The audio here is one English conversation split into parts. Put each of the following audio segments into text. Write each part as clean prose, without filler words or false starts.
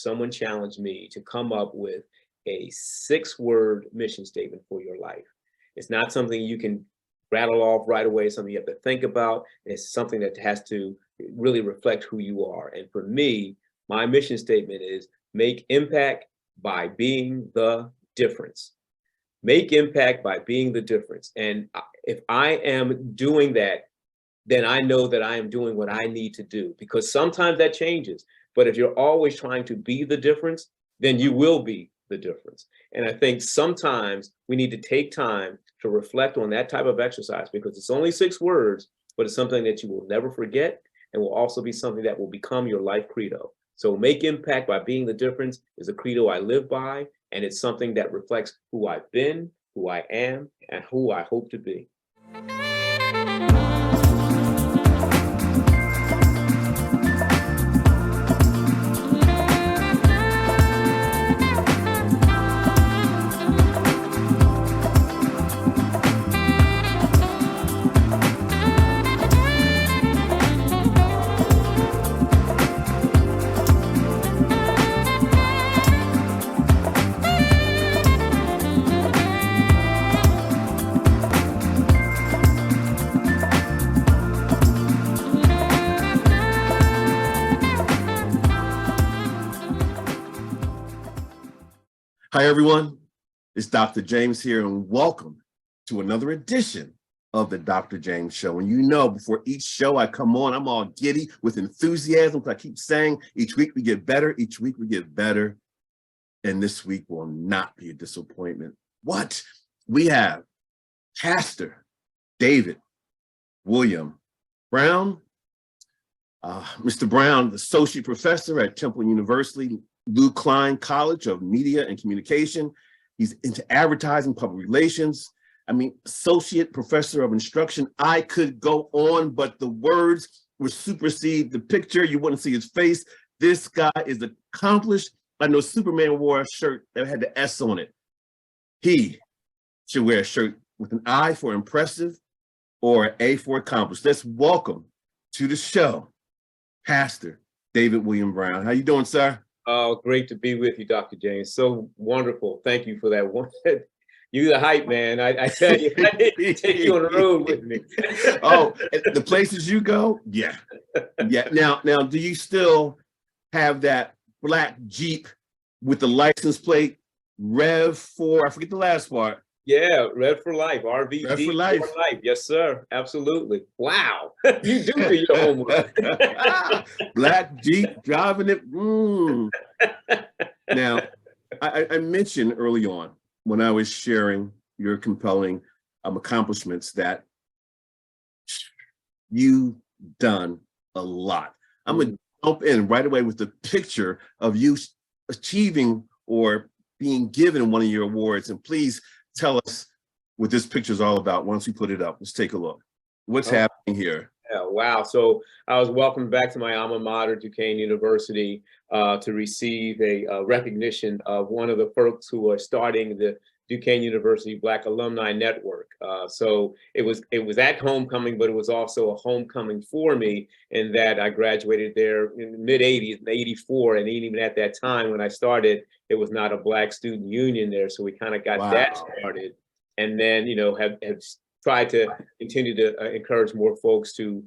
someone challenged me to come up with a 6-word mission statement for your life. It's not something you can rattle off right away. It's something you have to think about. It's something that has to really reflect who you are. And for me, my mission statement is make impact by being the difference. Make impact by being the difference. And if I am doing that, then I know that I am doing what I need to do, because sometimes that changes. But if you're always trying to be the difference, then you will be the difference. And I think sometimes we need to take time to reflect on that type of exercise, because it's only 6 words, but it's something that you will never forget, and will also be something that will become your life credo. So make impact by being the difference is a credo I live by, and it's something that reflects who I've been, who I am, and who I hope to be. Hi, everyone. It's Dr. James here, and welcome to another edition of the Dr. James Show. And you know, before each show I come on, I'm all giddy with enthusiasm. I keep saying each week we get better, each week we get better. And this week will not be a disappointment. What? We have Pastor David William Brown. Mr. Brown, associate professor at Temple University, Lou Klein College of Media and Communication. He's into advertising, public relations. Associate professor of instruction. I could go on, but the words would supersede the picture. You wouldn't see his face. This guy is accomplished. I know Superman wore a shirt that had the S on it. He should wear a shirt with an I for impressive or an A for accomplished. Let's welcome to the show, Pastor David William Brown. How you doing, sir? Oh, great to be with you, Dr. James. So wonderful. Thank you for that one. You the hype, man. I tell you, I need to take you on the road with me. Oh, the places you go? Yeah. Yeah. Now, do you still have that black Jeep with the license plate Rev for, I forget the last part. Yeah, Red for Life, RVD Rev for life. For life. Yes, sir. Absolutely. Wow. You do your homework. Black Jeep driving it. Now, I mentioned early on when I was sharing your compelling accomplishments that you've done a lot. I'm going to jump in right away with the picture of you achieving or being given one of your awards. And please tell us what this picture is all about. Once we put it up, let's take a look. What's happening here? Yeah, wow. So I was welcomed back to my alma mater, Duquesne University, to receive a recognition of one of the folks who are starting the Duquesne University Black Alumni Network. So it was at homecoming, but it was also a homecoming for me in that I graduated there in the mid-'80s, 84, and even at that time when I started, it was not a Black student union there. So we kind of got that started, and then have tried to continue to encourage more folks to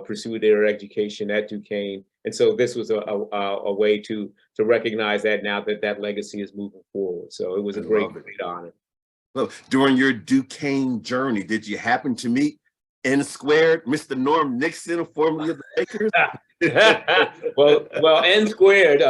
pursue their education at Duquesne. And so this was a way to recognize that now that legacy is moving forward. So it was a great honor. Well, during your Duquesne journey, did you happen to meet N squared, Mr. Norm Nixon, formerly of the Lakers? well, N squared,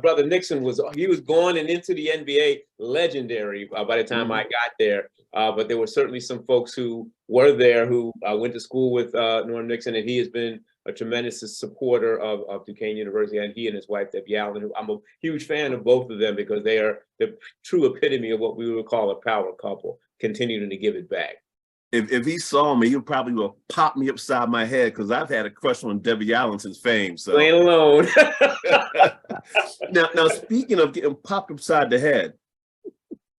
brother Nixon was gone and into the NBA, legendary by the time I got there. But there were certainly some folks who were there who went to school with Norm Nixon, and he has been a tremendous supporter of Duquesne University, and he and his wife, Debbie Allen, who I'm a huge fan of both of them because they are the true epitome of what we would call a power couple, continuing to give it back. If he saw me, he probably will pop me upside my head because I've had a crush on Debbie Allen since Fame. So ain't alone. now, speaking of getting popped upside the head,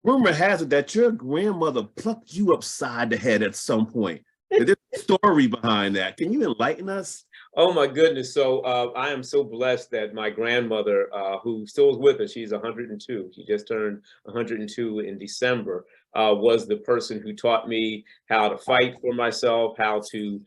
rumor has it that your grandmother plucked you upside the head at some point. There's a story behind that. Can you enlighten us? Oh my goodness. So I am so blessed that my grandmother, who still is with us, she's 102. She just turned 102 in December, was the person who taught me how to fight for myself, how to,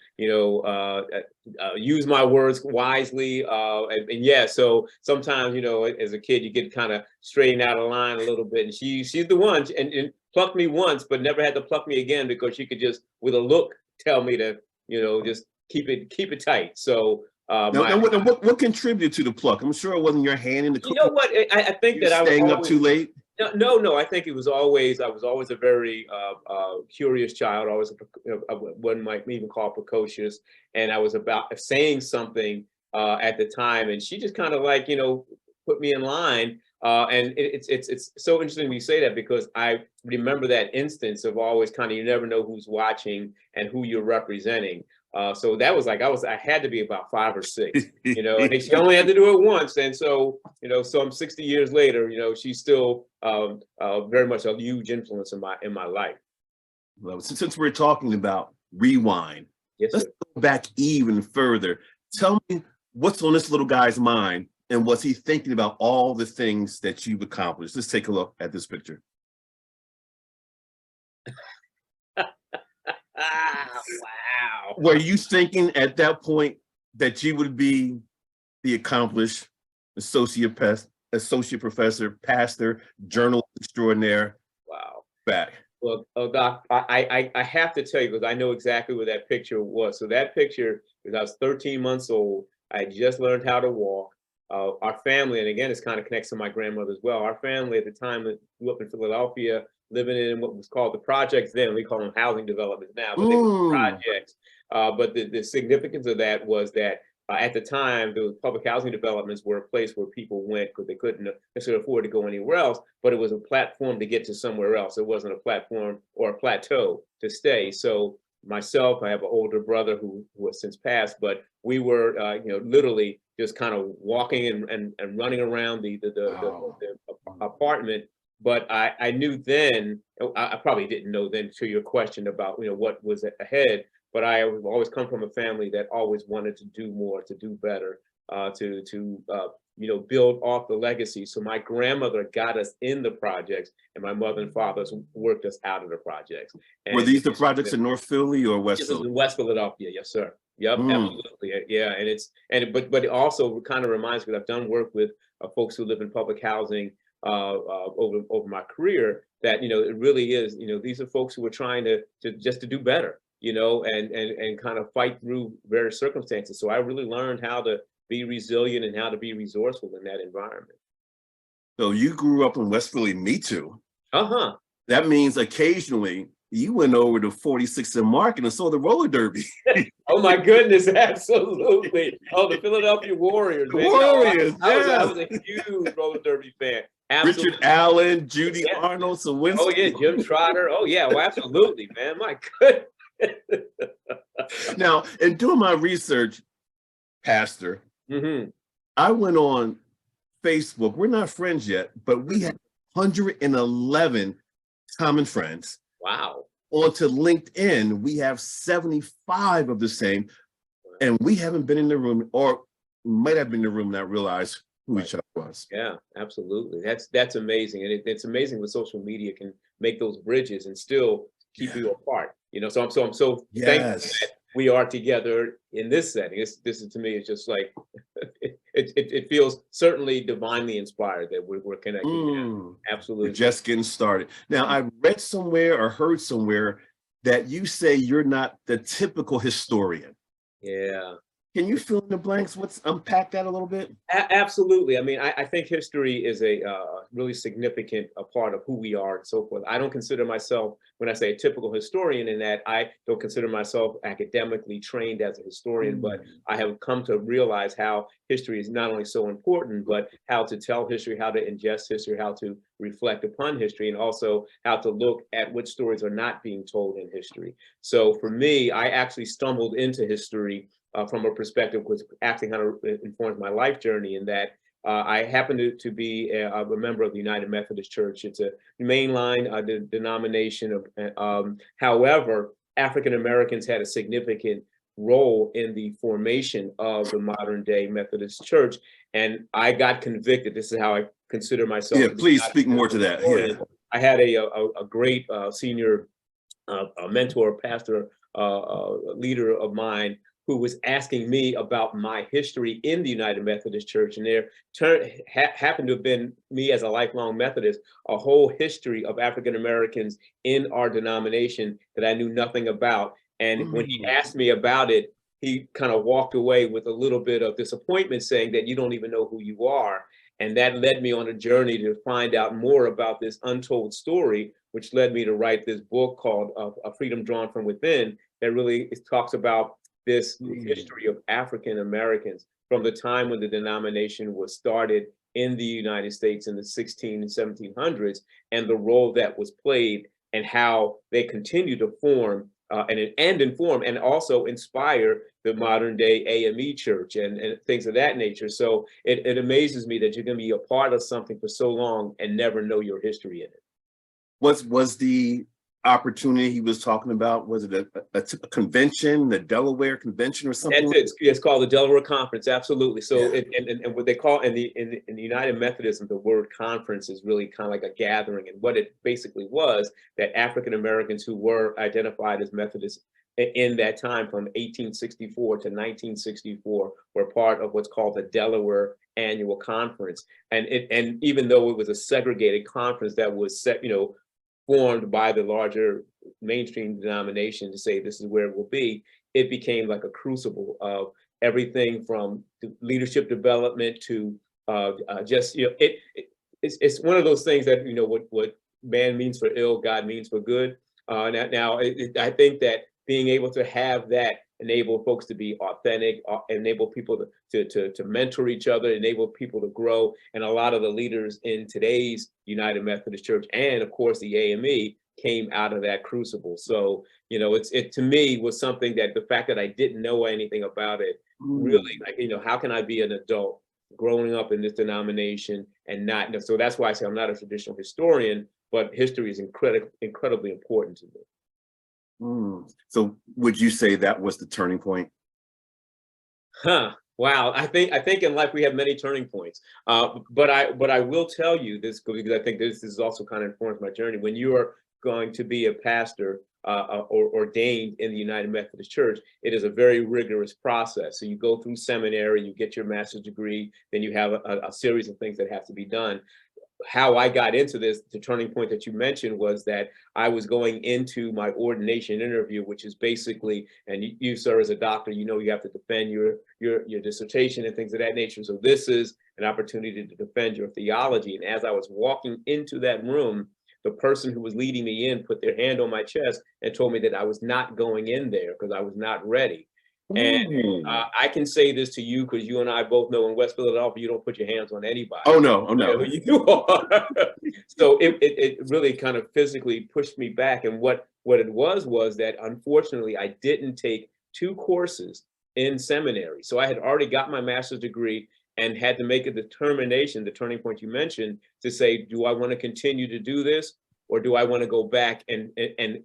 use my words wisely. And yeah, so sometimes, as a kid, you get kind of straightened out of line a little bit. And she's the one and plucked me once, but never had to pluck me again because she could just, with a look, tell me to, just keep it tight. So Now, what contributed to the pluck? I'm sure it wasn't your hand in the you know cookie. what? I think You're that I was staying up always too late. no. I think I was always a very curious child. Always one might even call precocious, and I was about saying something at the time, and she just kind of like put me in line. And it's so interesting you say that because I remember that instance of always kind of you never know who's watching and who you're representing. So that was like I had to be about 5 or 6, and she only had to do it once. And so, some 60 years later, she's still very much a huge influence in my life. Well, since we're talking about rewind, Yes, let's sir. go back even further. Tell me what's on this little guy's mind and what's he thinking about all the things that you've accomplished. Let's take a look at this picture. Wow. Were you thinking at that point that you would be the accomplished associate professor, pastor, journalist extraordinaire? Wow. Back. Well, Doc, I have to tell you because I know exactly what that picture was. So that picture, because I was 13 months old, I had just learned how to walk. Our family, and again, this kind of connects to my grandmother as well. Our family at the time grew up in Philadelphia, living in what was called the projects then. We call them housing developments now, but they were projects. But the significance of that was that at the time, the public housing developments were a place where people went because they couldn't necessarily afford to go anywhere else, but it was a platform to get to somewhere else. It wasn't a platform or a plateau to stay. So myself, I have an older brother who has since passed, but we were, literally just kind of walking and running around the apartment. But I knew then, I probably didn't know then to your question about, what was ahead, but I always come from a family that always wanted to do more, to do better, to build off the legacy. So my grandmother got us in the projects, and my mother and father worked us out of the projects. Were And these the projects in North Philly or West this is Philly? in West Philadelphia, yes, sir. Yep, absolutely, yeah. But it also kind of reminds me that I've done work with folks who live in public housing over my career. That it really is. These are folks who are trying to do better. And kind of fight through various circumstances. So I really learned how to be resilient and how to be resourceful in that environment. So you grew up in West Philly, me too. Uh-huh. That means occasionally you went over to 46th and Market and saw the roller derby. Oh my goodness, absolutely. Oh, the Philadelphia Warriors, man. Warriors, I yes. was a huge roller derby fan. Richard Absolutely. Allen, Judy Yeah. Arnold, Oh yeah, Sawinski. Jim Trotter. Oh yeah, well, absolutely, man. My goodness. Now, in doing my research, Pastor, Hmm. I went on Facebook. We're not friends yet, but we have 111 common friends. Wow. Onto LinkedIn, we have 75 of the same, and we haven't been in the room, or might have been in the room, not realize who each other was. Yeah, absolutely. That's amazing, and it's amazing what social media can make those bridges and still keep you apart. So I'm so thankful that we are together in this setting. This is to me, it's just like it feels certainly divinely inspired that we're connected. Yeah, absolutely. We're just getting started. Now, I read somewhere or heard somewhere that you say you're not the typical historian. Yeah. Can you fill in the blanks? Unpack that a little bit? Absolutely. I mean, I think history is a really significant part of who we are and so forth. I don't consider myself, when I say a typical historian, in that I don't consider myself academically trained as a historian, but I have come to realize how history is not only so important, but how to tell history, how to ingest history, how to reflect upon history, and also how to look at which stories are not being told in history. So for me, I actually stumbled into history from a perspective which actually kind of informs my life journey, in that I happen to be a member of the United Methodist Church. It's a mainline denomination. However, African Americans had a significant role in the formation of the modern day Methodist Church. And I got convicted. This is how I consider myself. Yeah, To be please not speak a more to that. historian. Yeah. I had a great senior a mentor, pastor, leader of mine who was asking me about my history in the United Methodist Church. And there happened to have been me as a lifelong Methodist, a whole history of African Americans in our denomination that I knew nothing about. And when he Mm. asked me about it, he kind of walked away with a little bit of disappointment, saying that you don't even know who you are. And that led me on a journey to find out more about this untold story, which led me to write this book called A Freedom Drawn from Within, that really talks about this history of African Americans from the time when the denomination was started in the United States in the 16 and 1700s, and the role that was played and how they continue to form and inform and also inspire the modern day AME church and things of that nature. So it amazes me that you're going to be a part of something for so long and never know your history in it. Was the opportunity he was talking about, was it a convention, the Delaware convention or something? That's it. It's called the Delaware Conference. Absolutely. So, Yeah. and what they call in the United Methodism, the word conference is really kind of like a gathering. And what it basically was, that African Americans who were identified as Methodists in that time from 1864 to 1964 were part of what's called the Delaware Annual Conference. And even though it was a segregated conference that was set, formed by the larger mainstream denomination to say this is where it will be, it became like a crucible of everything from leadership development to just it's one of those things that what man means for ill, God means for good. I think that being able to have that enable folks to be authentic, enable people to mentor each other, enable people to grow. And a lot of the leaders in today's United Methodist Church and of course the AME came out of that crucible. So, it to me was something that the fact that I didn't know anything about it really, like, how can I be an adult growing up in this denomination and not know? So that's why I say I'm not a traditional historian, but history is incredibly important to me. So would you say that was the turning point? Huh. Wow. I think in life we have many turning points. But I will tell you this because I think this is also kind of informs my journey. When you are going to be a pastor or ordained in the United Methodist Church, it is a very rigorous process. So you go through seminary, you get your master's degree, then you have a series of things that have to be done. How I got into this, the turning point that you mentioned was that I was going into my ordination interview, which is basically, and you sir, as a doctor, you have to defend your dissertation and things of that nature. So this is an opportunity to defend your theology. And as I was walking into that room, the person who was leading me in put their hand on my chest and told me that I was not going in there because I was not ready. And I can say this to you because you and I both know in West Philadelphia, you don't put your hands on anybody. Oh no, oh You know no. who you are. So it really kind of physically pushed me back. And what it was that unfortunately I didn't take 2 courses in seminary. So I had already got my master's degree and had to make a determination, the turning point you mentioned, to say, do I want to continue to do this or do I want to go back? And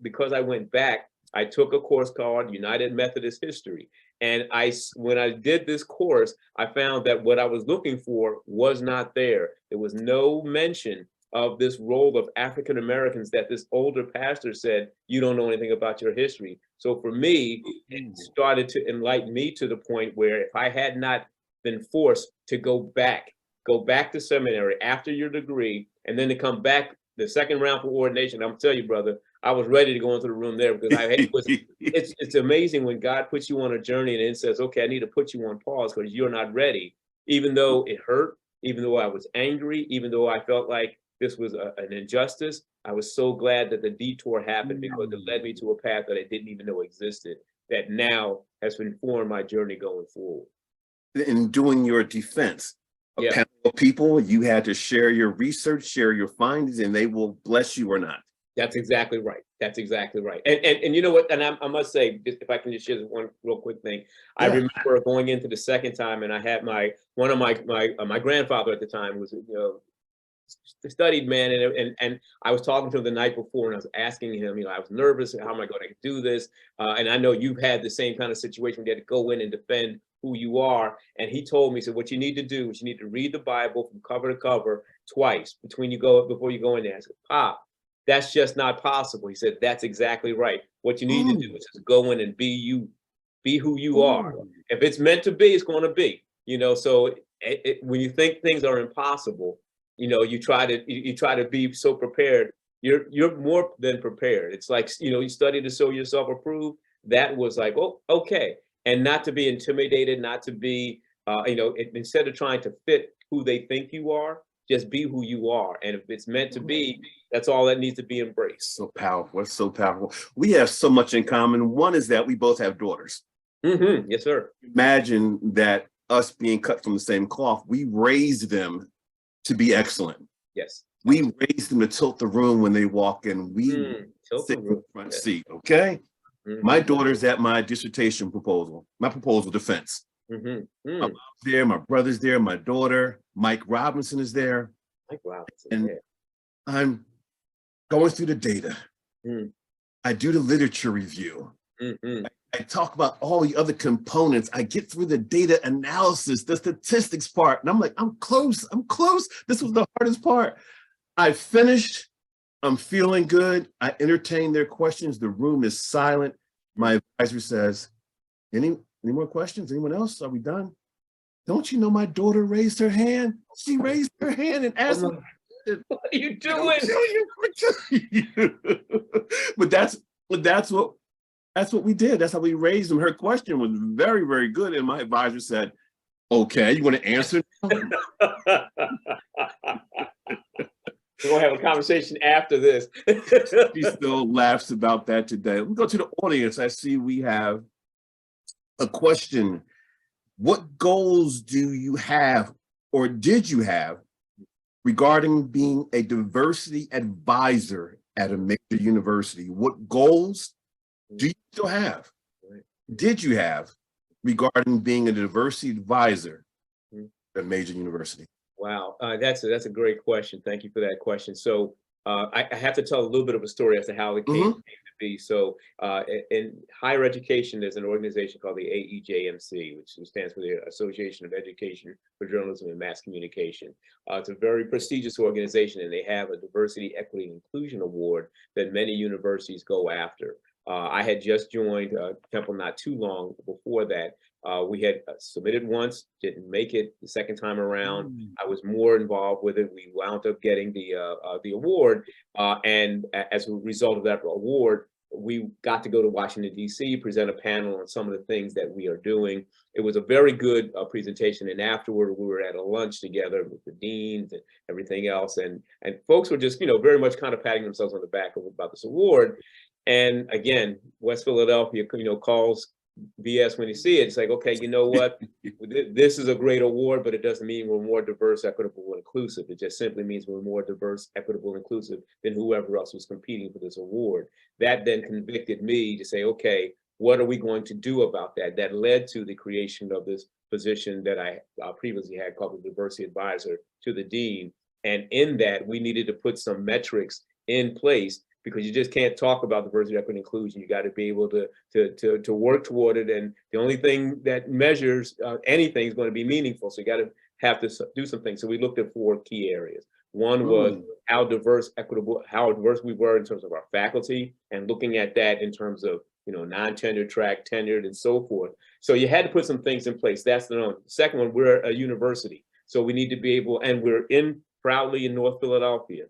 because I went back, I took a course called United Methodist History. And when I did this course, I found that what I was looking for was not there. There was no mention of this role of African Americans that this older pastor said, you don't know anything about your history. So for me, it started to enlighten me to the point where if I had not been forced to go back to seminary after your degree, and then to come back the second round for ordination, I'm telling you, brother, I was ready to go into the room there because it's amazing when God puts you on a journey and then says, okay, I need to put you on pause because you're not ready. Even though it hurt, even though I was angry, even though I felt like this was an injustice, I was so glad that the detour happened because it led me to a path that I didn't even know existed, that now has informed my journey going forward. In doing your defense, a Yeah. panel of people, you had to share your research, share your findings, and they will bless you or not. That's exactly right. That's exactly right. And you know what? And I must say, if I can just share one real quick thing, I remember going into the second time, and I had my grandfather at the time was studied, man, and I was talking to him the night before, and I was asking him, I was nervous, how am I going to do this? And I know you've had the same kind of situation, you had to go in and defend who you are. And he told me, so what you need to do is you need to read the Bible from cover to cover twice before you go in there. I said, Pop, that's just not possible. He said, that's exactly right. What you need to do is just go in and be you, be who you are. If it's meant to be, it's going to be. So when you think things are impossible, you try to be so prepared. You're more than prepared. It's like, you study to show yourself approved. That was like, oh, okay. And not to be intimidated, not to be, instead of trying to fit who they think you are, just be who you are. And if it's meant to be, that's all that needs to be embraced. So powerful. It's so powerful. We have so much in common. One is that we both have daughters. Yes, sir. Imagine that us being cut from the same cloth, we raised them to be excellent. Yes. We raised them to tilt the room when they walk in. We sit in the front seat, okay? My daughter's at my dissertation proposal, my proposal defense. My mom's there, my brother's there, my daughter, Mike Robinson is there. Mike Robinson, and I'm going through the data. I do the literature review. I talk about all the other components. I get through the data analysis, the statistics part, and I'm like, I'm close. This was the hardest part. I finished. I'm feeling good. I entertain their questions. The room is silent. My advisor says, any more questions? Anyone else? Are we done? Don't you know my daughter raised her hand? She raised her hand and asked me, what are you doing? But that's what we did. That's how we raised them. Her question was very, very good. And my advisor said, okay, you want to answer? We're going to have a conversation after this. She still laughs about that today. Let's go to the audience. I see we have a question. What goals do you have or did you have regarding being a diversity advisor at a major university? What goals do you still have? Did you have regarding being a diversity advisor at a major university? Wow, that's a great question. Thank you for that question. So I have to tell a little bit of a story as to how it came to be. So in higher education, there's an organization called the AEJMC, which stands for the Association of Education for Journalism and Mass Communication. It's a very prestigious organization, and they have a Diversity, Equity, and Inclusion Award that many universities go after. I had just joined Temple not too long before that. We had submitted once, didn't make it the second time around. I was more involved with it. We wound up getting the award, and as a result of that award, we got to go to Washington, D.C., present a panel on some of the things that we are doing. It was a very good presentation, and afterward, we were at a lunch together with the deans and everything else, and folks were just, very much kind of patting themselves on the back about this award. And again, West Philadelphia, calls BS when you see it. It's like, okay, you know what? This is a great award, but it doesn't mean we're more diverse, equitable, and inclusive. It just simply means we're more diverse, equitable, and inclusive than whoever else was competing for this award. That then convicted me to say, okay, what are we going to do about that? That led to the creation of this position that I previously had called the diversity advisor to the dean. And in that, we needed to put some metrics in place, because you just can't talk about diversity, equity, and inclusion. You got to be able to work toward it. And the only thing that measures anything is going to be meaningful. So you got to have to do some things. So we looked at 4 key areas. One was how diverse we were in terms of our faculty, and looking at that in terms of, non-tenured track, tenured, and so forth. So you had to put some things in place. That's the one. The second one, we're a university. So we need to be able, and we're proudly in North Philadelphia.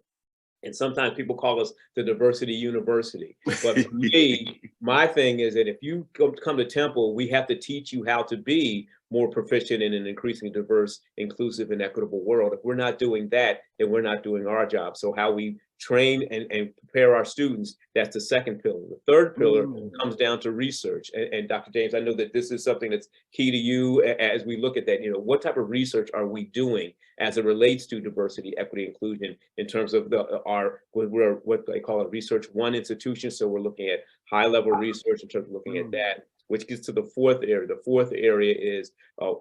And sometimes people call us the diversity university. But for me, my thing is that if you come to Temple, we have to teach you how to be more proficient in an increasingly diverse, inclusive, and equitable world. If we're not doing that, then we're not doing our job. So how we train and prepare our students, that's the second pillar. The third pillar comes down to research. And Dr. James, I know that this is something that's key to you as we look at that. What type of research are we doing as it relates to diversity, equity, inclusion, in terms of we're what they call a research one institution. So we're looking at high level research in terms of looking at that. which gets to the fourth area. The fourth area is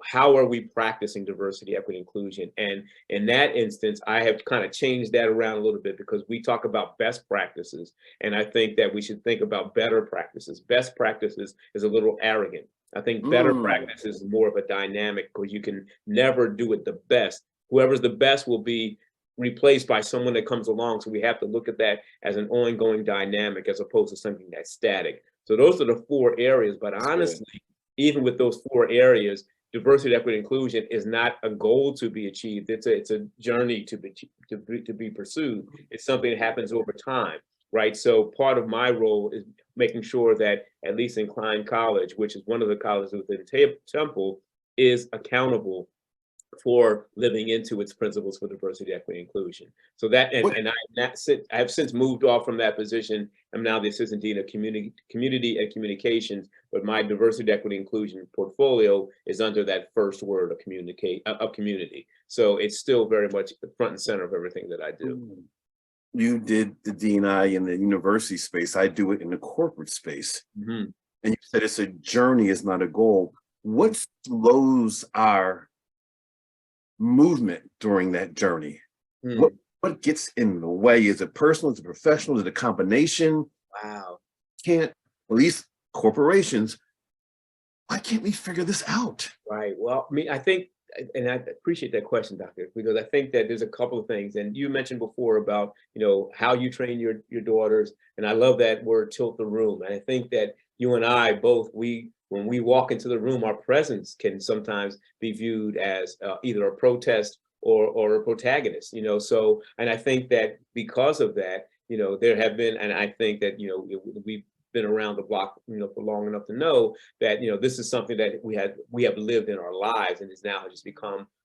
how are we practicing diversity, equity, inclusion? And in that instance, I have kind of changed that around a little bit because we talk about best practices. And I think that we should think about better practices. Best practices is a little arrogant. I think better practice is more of a dynamic because you can never do it the best. Whoever's the best will be replaced by someone that comes along. So we have to look at that as an ongoing dynamic as opposed to something that's static. So those are the four areas. But honestly, even with those four areas, diversity, equity, inclusion is not a goal to be achieved. It's a journey to be pursued. It's something that happens over time, right? So part of my role is making sure that at least in Klein College, which is one of the colleges within Temple, is accountable for living into its principles for diversity, equity, inclusion. So that, I have since moved off from that position. I'm now the assistant dean of community and communications, but my diversity, equity, inclusion portfolio is under that first word of community. So it's still very much the front and center of everything that I do. You did the D&I in the university space. I do it in the corporate space. And you said it's a journey, it's not a goal. What slows our movement during that journey? What gets in the way? Is it personal? Is it professional? Is it a combination? Wow. Can't, at least corporations, why can't we figure this out? Right. Well, I mean, I think, and I appreciate that question, Doctor, because I think that there's a couple of things. And you mentioned before about, how you train your daughters. And I love that word, tilt the room. And I think that you and I both, when we walk into the room, our presence can sometimes be viewed as either a protest or a protagonist, So, and I think that because of that, there have been, and I think that, we've been around the block, for long enough to know that, this is something that we have lived in our lives and is now just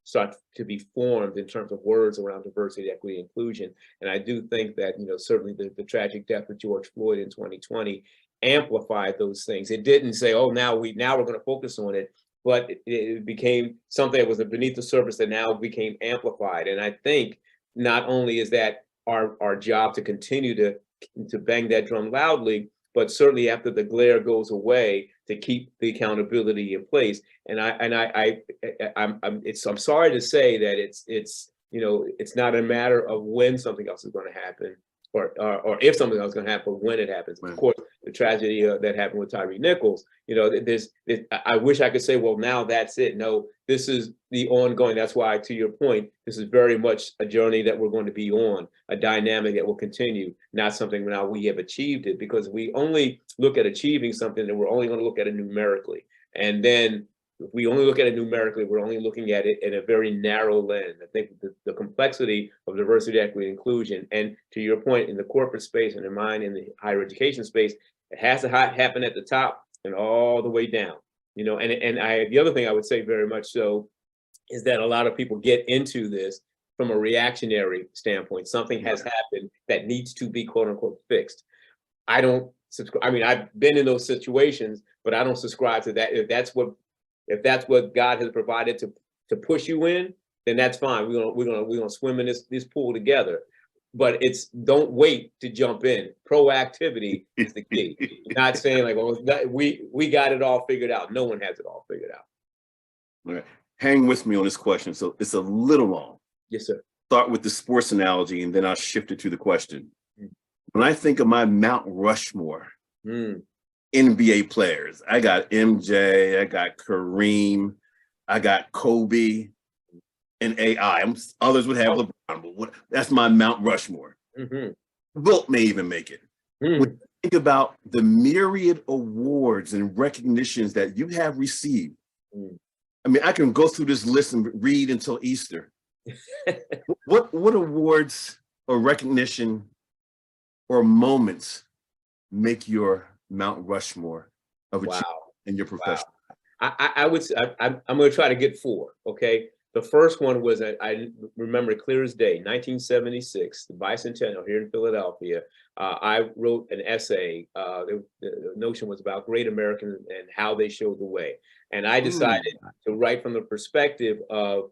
start to be formed in terms of words around diversity, equity, inclusion. And I do think that, certainly the tragic death of George Floyd in 2020 amplified those things. It didn't say, oh, now we're going to focus on it, but it became something that was beneath the surface that now became amplified. And I think not only is that our job to continue to bang that drum loudly, but certainly after the glare goes away, to keep the accountability in place. And I'm sorry to say that it's not a matter of when something else is going to happen, or if something else is going to happen, when it happens. Right. Of course, the tragedy that happened with Tyree Nichols, I wish I could say, well, now that's it. No, this is the ongoing. That's why, to your point, this is very much a journey that we're going to be on, a dynamic that will continue, not something now we have achieved it, because we only look at achieving something, and we're only going to look at it numerically. And then if we only look at it numerically, we're only looking at it in a very narrow lens. I think the complexity of diversity, equity, and inclusion, and to your point, in the corporate space and in mine in the higher education space, it has to happen at the top and all the way down. The other thing I would say very much so is that a lot of people get into this from a reactionary standpoint. Something has happened that needs to be quote unquote fixed. I don't subscribe. I mean, I've been in those situations, but I don't subscribe to that. If that's what God has provided to push you in, then that's fine. We're gonna swim in this pool together. But don't wait to jump in. Proactivity is the key. Not saying like, oh, we got it all figured out. No one has it all figured out. All right. Hang with me on this question. So it's a little long. Yes, sir. Start with the sports analogy, and then I'll shift it to the question. When I think of my Mount Rushmore, NBA players, I got MJ, I got Kareem, I got Kobe, and AI. Others would have LeBron, but that's my Mount Rushmore. Wilt may even make it. When you think about the myriad awards and recognitions that you have received, I mean, I can go through this list and read until Easter. What awards or recognition or moments make your Mount Rushmore of achievement in your profession? Wow. I would say, I'm going to try to get four. Okay. The first one was, I remember it clear as day, 1976, the bicentennial here in Philadelphia. I wrote an essay. The notion was about great Americans and how they showed the way. And I decided to write from the perspective of,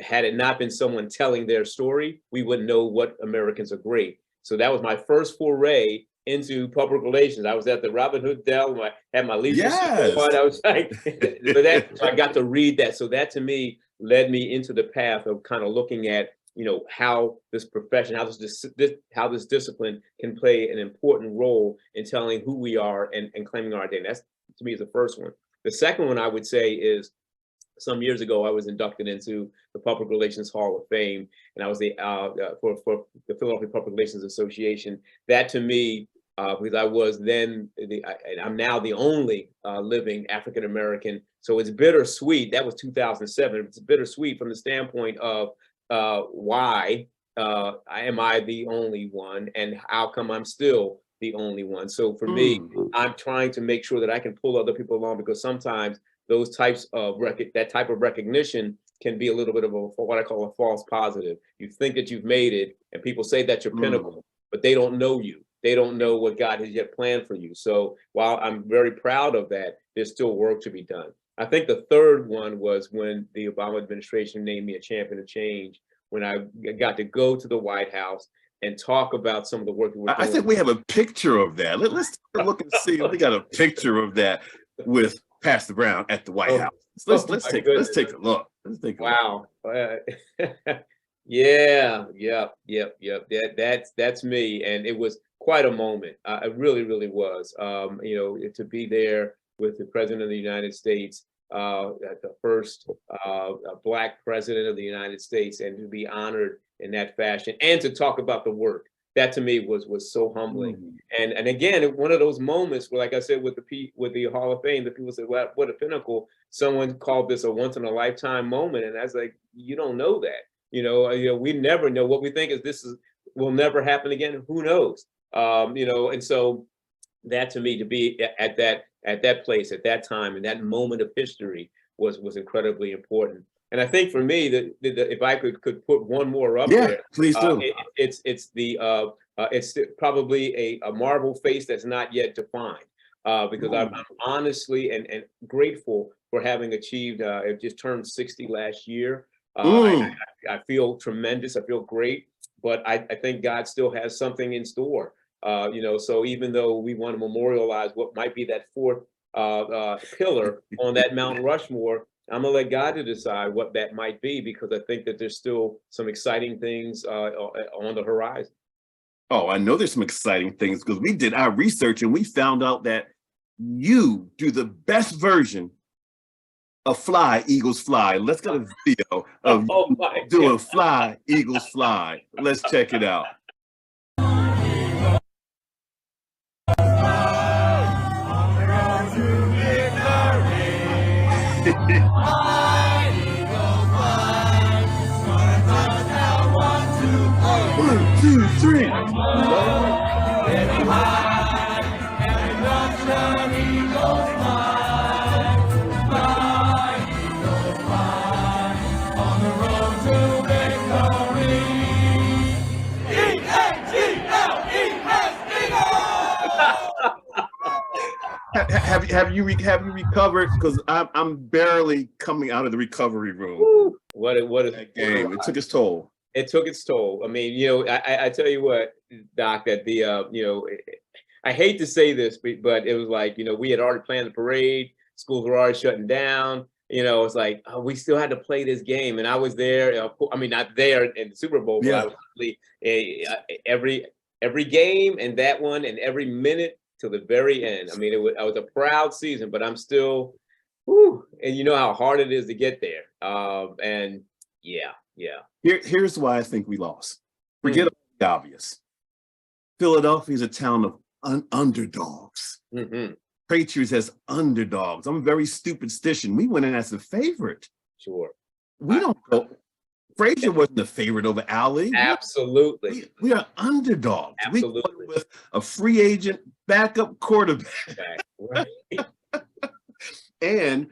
had it not been someone telling their story, we wouldn't know what Americans are great. So that was my first foray into public relations. I was at the Robin Hood Dell. I had my leadership Yes. on. I was like, but that so I got to read that. So that to me led me into the path of kind of looking at, how this profession, how this discipline can play an important role in telling who we are and claiming our identity. That's to me is the first one. The second one I would say is some years ago, I was inducted into the Public Relations Hall of Fame, and I was for the Philadelphia Public Relations Association. That to me, because I was then and I'm now the only living African American, so it's bittersweet. That was 2007. It's bittersweet from the standpoint of why am I the only one, and how come I'm still the only one? So for me, I'm trying to make sure that I can pull other people along, because sometimes those types of that type of recognition can be a little bit of what I call a false positive. You think that you've made it, and people say that's your pinnacle, but they don't know you. They don't know what God has yet planned for you. So while I'm very proud of that, there's still work to be done. I think the third one was when the Obama administration named me a champion of change, when I got to go to the White House and talk about some of the work that we're doing. I think we have a picture of that. Let's take a look and see. We got a picture of that with Pastor Brown at the White House. Let's take a look. Let's take a look. Yeah. That's me, and it was quite a moment. It really, really was. To be there with the President of the United States, the first Black president of the United States, and to be honored in that fashion, and to talk about the work. That to me was so humbling. And again, one of those moments where, like I said, with the Hall of Fame, the people said, "Well, what a pinnacle." Someone called this a once in a lifetime moment, and I was like, you don't know that. We never know. What we think is will never happen again. Who knows? And so that to me, to be at that place at that time, and that moment of history was incredibly important. And I think for me, that if I could put one more up there, please do. It's probably a marble face that's not yet defined, because I'm honestly and grateful for having achieved. I just turned 60 last year. I feel tremendous. I feel great, but I think God still has something in store. So even though we want to memorialize what might be that fourth pillar on that Mount Rushmore, I'm gonna let God to decide what that might be, because I think that there's still some exciting things on the horizon. Oh, I know there's some exciting things, because we did our research and we found out that you do the best version of Fly, Eagles Fly. Let's get a video of you doing Fly, Eagles Fly. Let's check it out. One, two, three. Have you recovered? Because I'm barely coming out of the recovery room. What a game! It took its toll. It took its toll. I mean, I tell you what, Doc, that I hate to say this, but it was like, we had already planned the parade. Schools were already shutting down. It's like, we still had to play this game, and I was there. I mean, not there in the Super Bowl, but I was really every game, and that one, and every minute to the very end. I mean, it was a proud season, but I'm still, and you know how hard it is to get there. And yeah. Here's why I think we lost. Forget the obvious. Philadelphia is a town of underdogs. Patriots as underdogs. I'm a very superstition. We went in as a favorite. Sure. We don't go. Frazier wasn't the favorite over Ali. Absolutely. We are underdogs. Absolutely. We went with a free agent backup quarterback. Right. And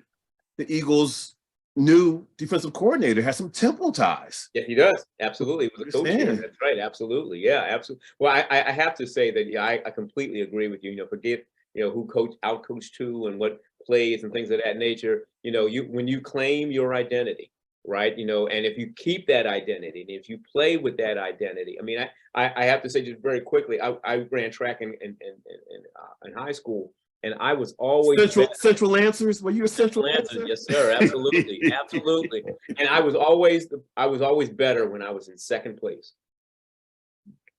the Eagles' new defensive coordinator has some Temple ties. Yeah, he does. Absolutely. It was a coach here. That's right. Absolutely. Yeah, absolutely. Well, I have to say that, I completely agree with you. Forget, who out-coached who and what plays and things of that nature. When you claim your identity, right? And if you keep that identity, and if you play with that identity, I mean, I have to say just very quickly, I ran track in high school, and I was always Central answers. Were you a central answers. answer? Yes, sir. Absolutely, absolutely. And I was better when I was in second place.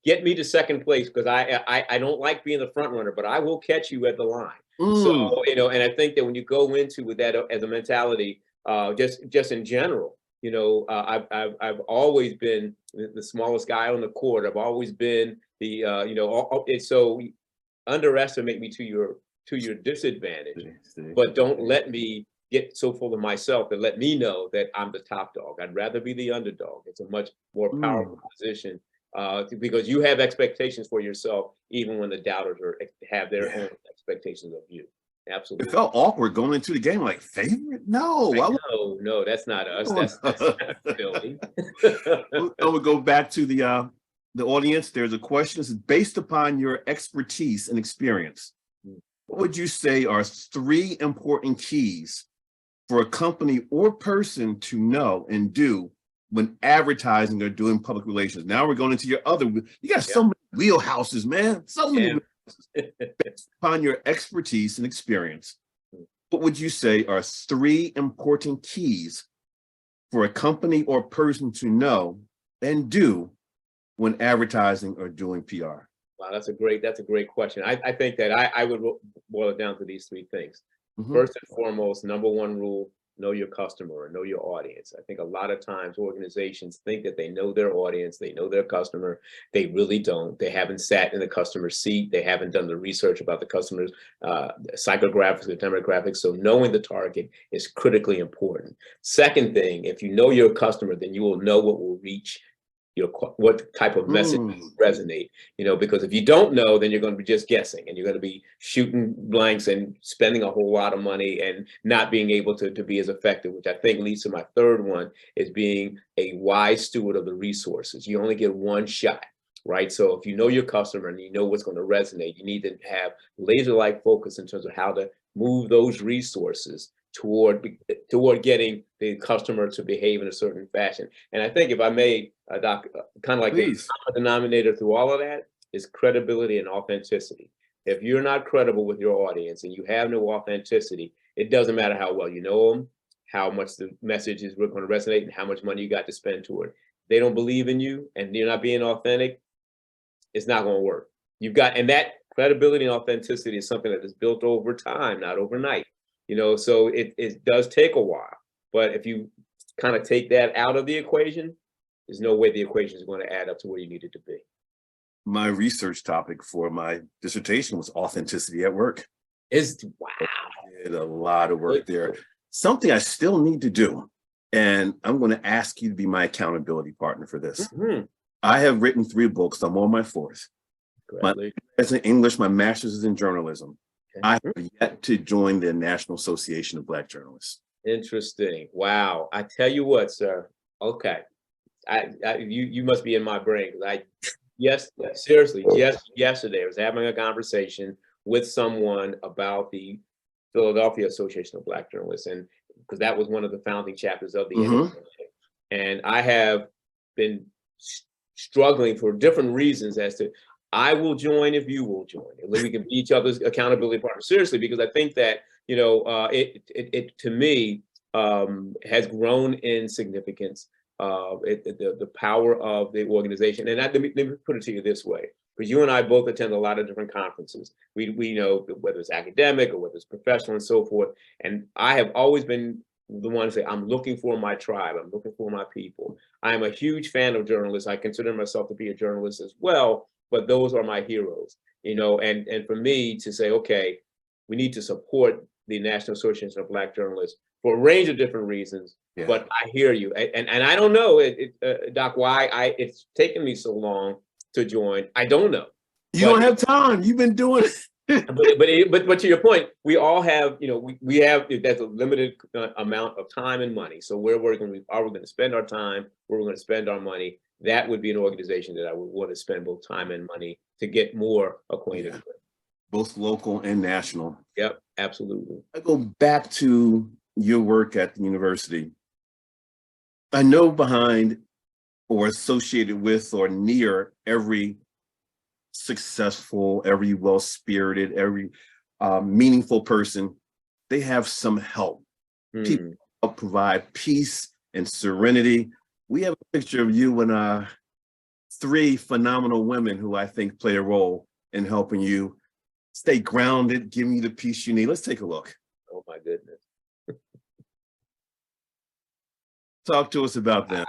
Get me to second place, because I don't like being the front runner, but I will catch you at the line. So, Mm. and I think that when you go into with that as a mentality, just in general, I've always been the smallest guy on the court. I've always been the it's so underestimate me to your disadvantage, but don't let me get so full of myself that let me know that I'm the top dog. I'd rather be the underdog. It's a much more powerful position, because you have expectations for yourself, even when the doubters have their own expectations of you. It Absolutely. felt awkward going into the game like favorite. No, No, that's not us. That's not Philly. I would go back to the audience. There's a question. This is based upon your expertise and experience. What would you say are 3 important keys for a company or person to know and do when advertising or doing public relations? Now we're going into your other. You got so many wheelhouses, man. So many. Based upon your expertise and experience, what would you say are 3 important keys for a company or person to know and do when advertising or doing PR? Wow, that's a great question. I think that I would boil it down to these 3 things. Mhm. First and foremost, number 1 rule: know your customer or know your audience. I think a lot of times organizations think that they know their audience, they know their customer. They really don't. They haven't sat in the customer's seat. They haven't done the research about the customer's psychographics or demographics. So knowing the target is critically important. Second thing, if you know your customer, then you will know what will reach what type of message resonate, because if you don't know, then you're going to be just guessing, and you're going to be shooting blanks and spending a whole lot of money and not being able to be as effective, which I think leads to my third one, is being a wise steward of the resources. You only get one shot, right? So if you know your customer and you know what's going to resonate, you need to have laser-like focus in terms of how to move those resources toward getting the customer to behave in a certain fashion. And I think, if I may, Doc, kind of like the common denominator through all of that is credibility and authenticity. If you're not credible with your audience and you have no authenticity, it doesn't matter how well you know them, how much the message is going to resonate, and how much money you got to spend toward it. They don't believe in you and you're not being authentic, it's not going to work. And that credibility and authenticity is something that is built over time, not overnight. So it does take a while, but if you kind of take that out of the equation, there's no way the equation is going to add up to where you need it to be. My research topic for my dissertation was authenticity at work. Wow. I did a lot of work there. Something I still need to do, and I'm going to ask you to be my accountability partner for this. Mm-hmm. I have written 3 books. I'm on my 4th. My is in English. My master's is in journalism. Okay. I have yet to join the National Association of Black Journalists. Interesting. Wow. I tell you what, sir. Okay. You must be in my brain, because seriously, just yesterday I was having a conversation with someone about the Philadelphia Association of Black Journalists, and because that was one of the founding chapters of the NAA. And I have been struggling for different reasons as to, I will join if you will join, and we can be each other's accountability partners. Seriously, because I think that it to me has grown in significance. The power of the organization, and let me put it to you this way, because you and I both attend a lot of different conferences. We know whether it's academic or whether it's professional and so forth. And I have always been the one to say, I'm looking for my tribe. I'm looking for my people. I am a huge fan of journalists. I consider myself to be a journalist as well, but those are my heroes, and for me to say, okay, we need to support the National Association of Black Journalists for a range of different reasons. Yeah. But I hear you, and I don't know, Doc, why it's taken me so long to join. I don't know. You don't have time. You've been doing it. but to your point, we all have, we have, that's a limited amount of time and money. So where we're going to spend our time, where we're going to spend our money, that would be an organization that I would want to spend both time and money to get more acquainted with. Both local and national. Yep, absolutely. I go back to your work at the university. I know behind or associated with or near every successful, every well-spirited, every meaningful person, they have some help. People Hmm. help provide peace and serenity. We have a picture of you and three phenomenal women who I think play a role in helping you stay grounded, giving you the peace you need. Let's take a look. Oh my goodness. Talk to us about them.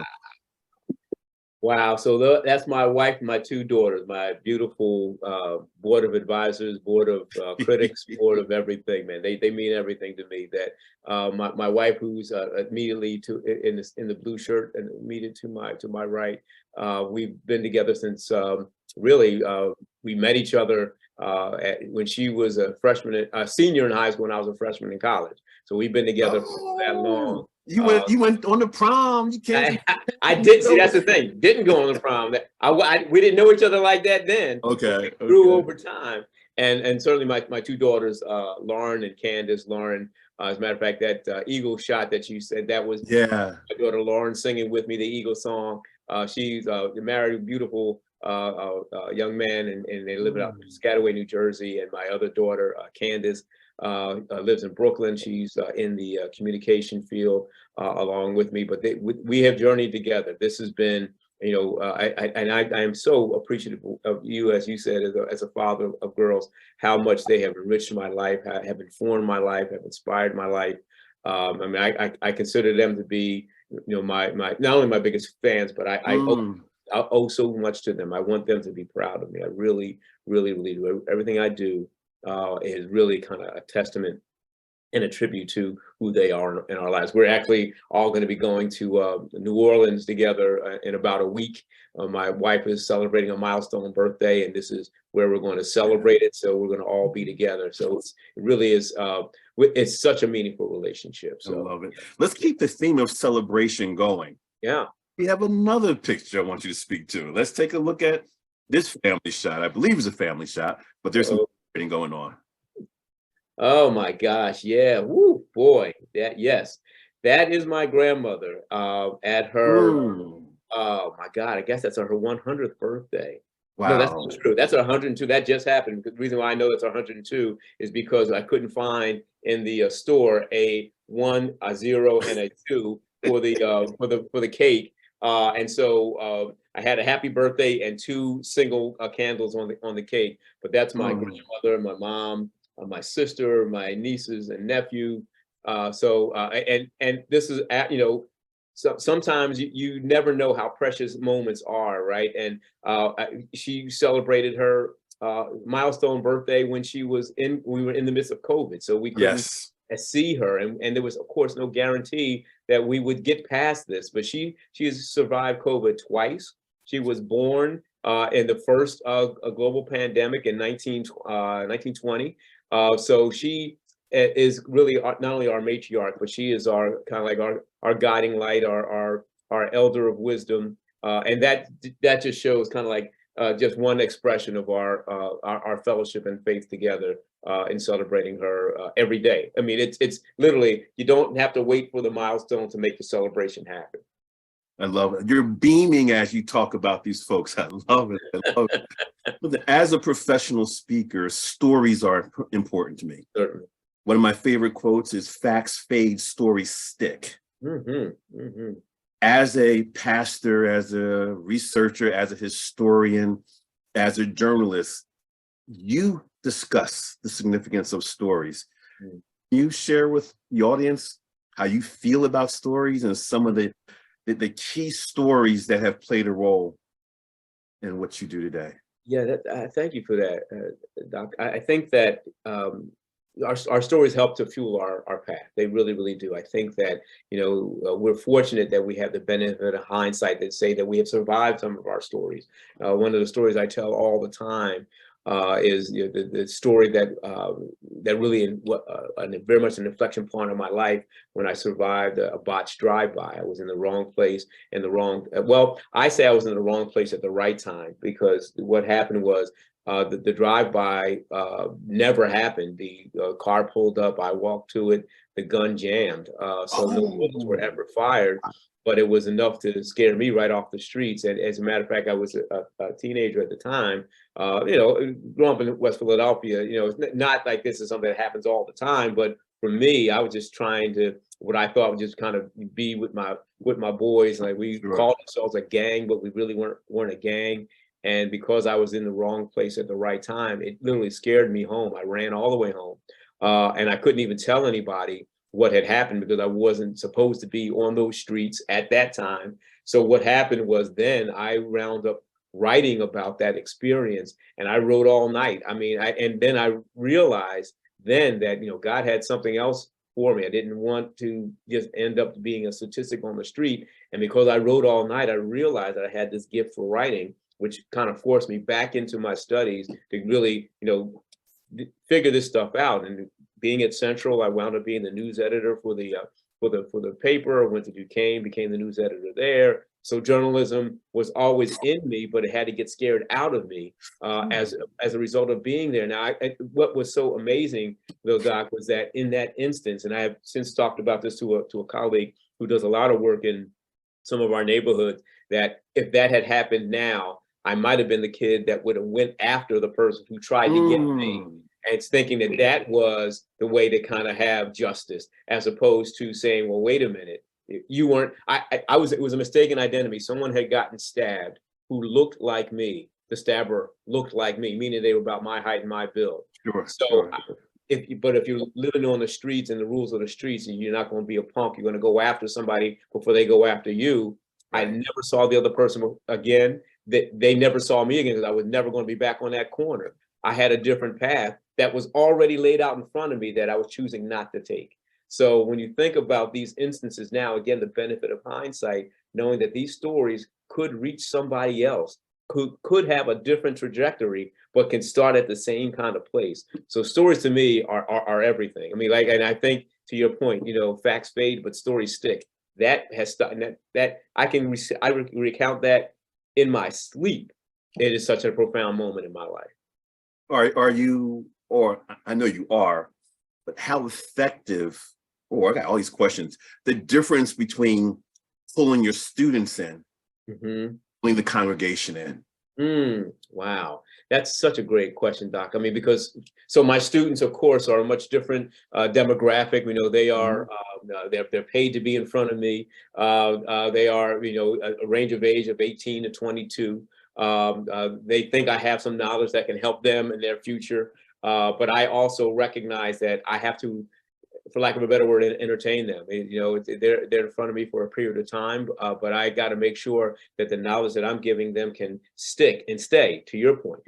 Wow. So that's my wife and my two daughters, my beautiful board of advisors, board of critics, board of everything, man. They mean everything to me. That my wife, who's immediately in the blue shirt and immediate to my right, we've been together since really we met each other when she was a senior in high school, when I was a freshman in college. So we've been together for that long. You went on the prom. You came I did see. That's the thing. Didn't go on the prom. We didn't know each other like that then. Okay. Grew over time, and certainly my two daughters, Lauren and Candace. Lauren, as a matter of fact, that Eagle shot that you said, that was Yeah. my daughter Lauren singing with me the Eagle song. She's married, beautiful young man, and they live out in Piscataway, New Jersey. And my other daughter, Candace, lives in Brooklyn. She's in the communication field along with me, but we have journeyed together. This has been, I am so appreciative of you, as you said, as a father of girls, how much they have enriched my life, have informed my life, have inspired my life. I mean, I consider them to be, my not only my biggest fans, but I owe so much to them. I want them to be proud of me. I really, really, really do. Everything I do is really kind of a testament and a tribute to who they are in our lives. We're actually all going to be going to New Orleans together in about a week. My wife is celebrating a milestone birthday, and this is where we're going to celebrate it. So we're going to all be together. So it really is. It's such a meaningful relationship. So I love it. Let's keep the theme of celebration going. Yeah. We have another picture I want you to speak to. Let's take a look at this family shot. I believe it's a family shot, but there's some celebrating going on. Oh my gosh, yeah. Woo, boy. Yes. That is my grandmother at her oh my God, I guess that's her 100th birthday. No, that's Wow. not true. That's her 102. That just happened. The reason why I know it's her 102 is because I couldn't find in the store a 1, a 0, and a 2 for the cake. And so I had a happy birthday and 2 single candles on the cake. But that's my grandmother, my mom, my sister, my nieces and nephew. And this is so sometimes you never know how precious moments are, right? And she celebrated her milestone birthday when we were in the midst of COVID, so we couldn't see her, and there was of course no guarantee that we would get past this. But she has survived COVID twice. She was born in the first global pandemic in 1920. So she is really not only our matriarch, but she is our kind of like our guiding light, our elder of wisdom, and that just shows kind of like just one expression of our fellowship and faith together in celebrating her every day. I mean, it's literally, you don't have to wait for the milestone to make the celebration happen. I love it. You're beaming as you talk about these folks. I love it. I love it. As a professional speaker, stories are important to me. Certainly. One of my favorite quotes is "Facts fade, stories stick." As a pastor, as a researcher, as a historian, as a journalist, you discuss the significance of stories. Can you share with the audience how you feel about stories and some of the key stories that have played a role in what you do today? Yeah, thank you for that, Doc. I think that our stories help to fuel our path. They really, really do. I think that, we're fortunate that we have the benefit of hindsight that say that we have survived some of our stories. One of the stories I tell all the time is the story that really very much an inflection point in my life when I survived a botched drive-by. I was in the wrong place and I say I was in the wrong place at the right time, because what happened was the drive-by never happened. The car pulled up, I walked to it, the gun jammed. So no bullets were Oh, ever fired, but it was enough to scare me right off the streets. And as a matter of fact, I was a teenager at the time. Growing up in West Philadelphia, it's not like this is something that happens all the time, but for me, I was just trying to what I thought would just kind of be with my boys. Like we sure. called ourselves a gang, but we really weren't a gang. And because I was in the wrong place at the right time, it literally scared me home. I ran all the way home, and I couldn't even tell anybody what had happened because I wasn't supposed to be on those streets at that time. So what happened was then I wound up writing about that experience, and I wrote all night. I mean, and then I realized then that God had something else for me. I didn't want to just end up being a statistic on the street. And because I wrote all night, I realized that I had this gift for writing, which kind of forced me back into my studies to really, figure this stuff out. And being at Central, I wound up being the news editor for the paper. I went to Duquesne, became the news editor there. So journalism was always in me, but it had to get scared out of me as a result of being there. Now, what was so amazing, though, Doc, was that in that instance, and I have since talked about this to a colleague who does a lot of work in some of our neighborhoods, that if that had happened now, I might have been the kid that would have went after the person who tried to get me. And it's thinking that that was the way to kind of have justice, as opposed to saying, well, wait a minute, you weren't, it was a mistaken identity. Someone had gotten stabbed who looked like me. The stabber looked like me, meaning they were about my height and my build. Sure, So sure. if you're living on the streets and the rules of the streets, and you're not going to be a punk, you're going to go after somebody before they go after you. Right. I never saw the other person again. They never saw me again because I was never going to be back on that corner. I had a different path that was already laid out in front of me that I was choosing not to take. So when you think about these instances now, again, the benefit of hindsight, knowing that these stories could reach somebody else, could have a different trajectory, but can start at the same kind of place. So stories to me are everything. I mean, and I think to your point, facts fade, but stories stick. That has started. That I can recount that in my sleep. It is such a profound moment in my life. Are you, or I know you are, but how effective, I got all these questions, the difference between pulling your students in, pulling the congregation in? Wow. That's such a great question, Doc. I mean, so my students, of course, are a much different demographic. They are, they're paid to be in front of me. They are, a range of age of 18 to 22. They think I have some knowledge that can help them in their future. But I also recognize that I have to, for lack of a better word, entertain them. They're in front of me for a period of time, but I got to make sure that the knowledge that I'm giving them can stick and stay, to your point,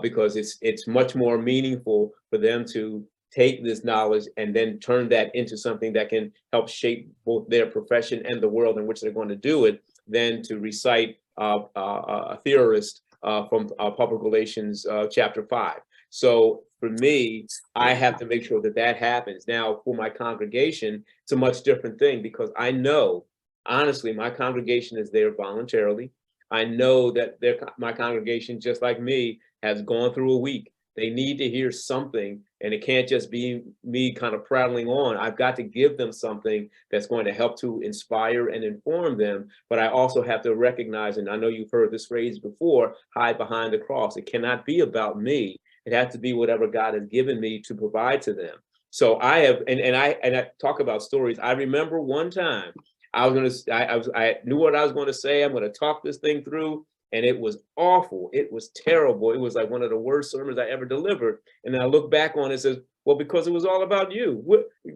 because it's much more meaningful for them to take this knowledge and then turn that into something that can help shape both their profession and the world in which they're going to do it, than to recite a theorist from Public Relations Chapter 5. So for me, I have to make sure that happens. Now, for my congregation, it's a much different thing because I know, honestly, my congregation is there voluntarily. I know that my congregation, just like me, has gone through a week. They need to hear something, and it can't just be me kind of prattling on. I've got to give them something that's going to help to inspire and inform them. But I also have to recognize, and I know you've heard this phrase before, hide behind the cross. It cannot be about me. It has to be whatever God has given me to provide to them. So I have, and I talk about stories. I remember one time I knew what I was going to say. I'm going to talk this thing through. And it was awful. It was terrible. It was like one of the worst sermons I ever delivered. And I look back on it and says, well, because it was all about you.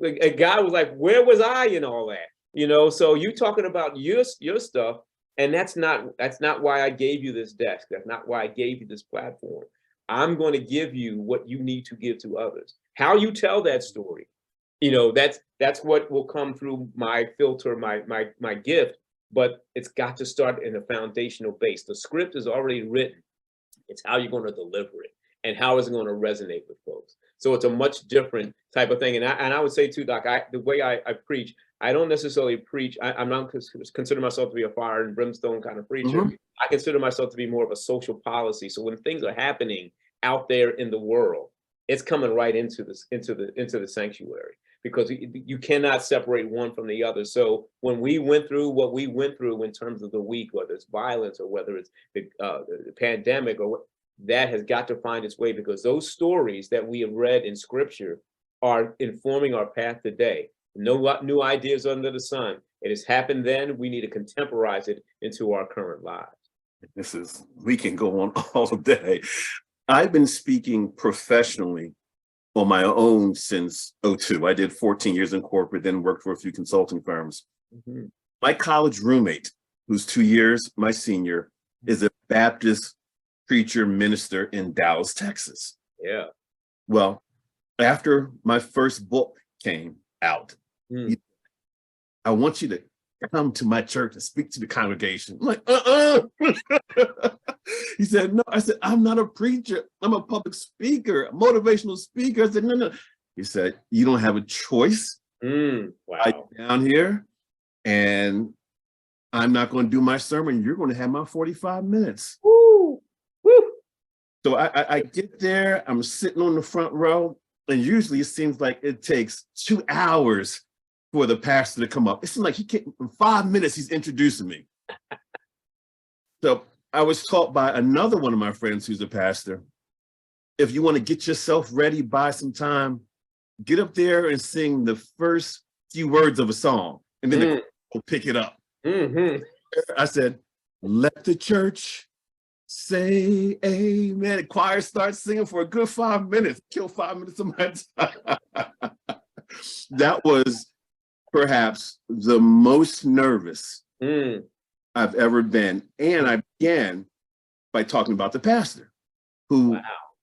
A guy was like, where was I in all that? So you talking about your stuff, and that's not why I gave you this desk. That's not why I gave you this platform. I'm going to give you what you need to give to others. How you tell that story, that's what will come through my filter, my gift. But it's got to start in a foundational base. The script is already written. It's how you're going to deliver it and how is it going to resonate with folks. So it's a much different type of thing. And I would say too, Doc, the way I preach, I don't necessarily preach. I'm not consider myself to be a fire and brimstone kind of preacher. I consider myself to be more of a social policy. So when things are happening out there in the world, it's coming right into the sanctuary, because you cannot separate one from the other. So when we went through what we went through in terms of the week, whether it's violence or whether it's the pandemic or what, that has got to find its way, because those stories that we have read in scripture are informing our path today. No new ideas under the sun. It has happened then. We need to contemporize it into our current lives. We can go on all day. I've been speaking professionally on my own since '02. I did 14 years in corporate, then worked for a few consulting firms. Mhm. My college roommate, who's 2 years my senior, is a Baptist preacher minister in Dallas, Texas. Yeah. Well, after my first book came out, Mm. I want you to come to my church and speak to the congregation. I'm like, He said, no. I said, I'm not a preacher. I'm a public speaker, a motivational speaker. I said, no, no. He said, you don't have a choice. Wow. I'm down here and I'm not going to do my sermon. You're going to have my 45 minutes. Woo. Woo. So I get there, I'm sitting on the front row, and usually it seems like it takes 2 hours for the pastor to come up. It seems like he can't, in 5 minutes, he's introducing me. So I was taught by another one of my friends who's a pastor, if you want to get yourself ready, buy some time, get up there and sing the first few words of a song, and then the choir will pick it up. Mm-hmm. I said, let the church say amen. The choir starts singing for a good 5 minutes, kill 5 minutes of my time. That was perhaps the most nervous I've ever been. And I began by talking about the pastor who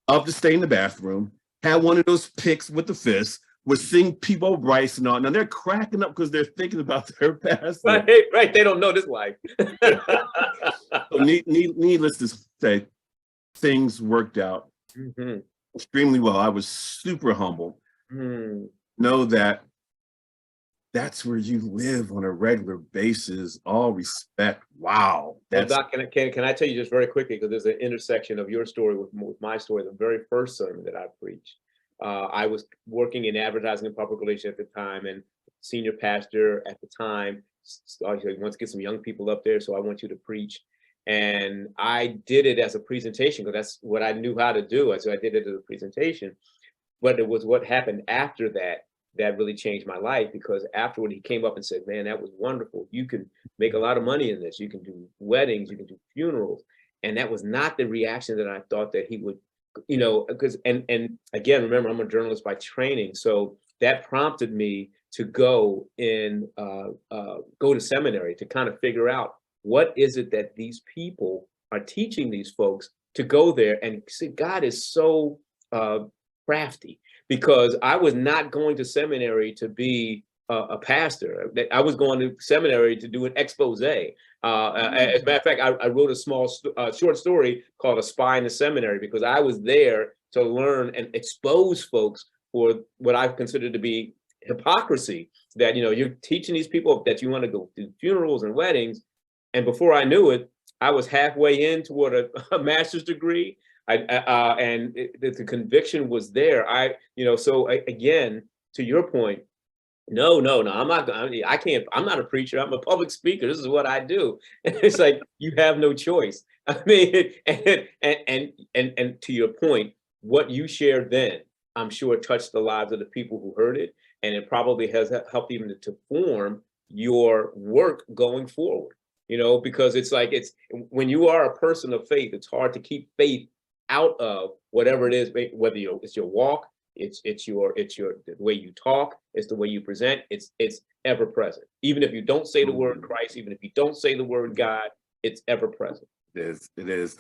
loved to stay in the bathroom, had one of those picks with the fist, would sing People Bryce and all. Now they're cracking up because they're thinking about their pastor. Right. They don't know this life. So needless to say, things worked out extremely well. I was super humble. Know that that's where you live on a regular basis. All respect. Wow. Well, Doc, can I tell you just very quickly, because there's an intersection of your story with my story, the very first sermon that I preached. I was working in advertising and public relations at the time, and senior pastor at the time started, he wants to get some young people up there, so I want you to preach. And I did it as a presentation because that's what I knew how to do. So I did it as a presentation. But it was what happened after that that really changed my life, because afterward he came up and said, man, that was wonderful. You can make a lot of money in this. You can do weddings, you can do funerals. And that was not the reaction that I thought that he would, because, and again, remember, I'm a journalist by training. So that prompted me to go to seminary to kind of figure out what is it that these people are teaching these folks to go there. And see, God is so crafty, because I was not going to seminary to be a pastor. I was going to seminary to do an expose. As a matter of fact, I wrote a small short story called A Spy in the Seminary, because I was there to learn and expose folks for what I've considered to be hypocrisy, that, you're teaching these people that you want to go do funerals and weddings. And before I knew it, I was halfway in toward a master's degree. And the conviction was there. So again, to your point, no, I'm not. I can't. I'm not a preacher. I'm a public speaker. This is what I do. And it's like you have no choice. I mean, and to your point, what you shared then, I'm sure touched the lives of the people who heard it, and it probably has helped even to form your work going forward. Because it's like when you are a person of faith, it's hard to keep faith out of whatever it is, whether it's your walk, it's the way you talk, it's the way you present, it's ever present. Even if you don't say the word Christ, even if you don't say the word God, it's ever present. It is.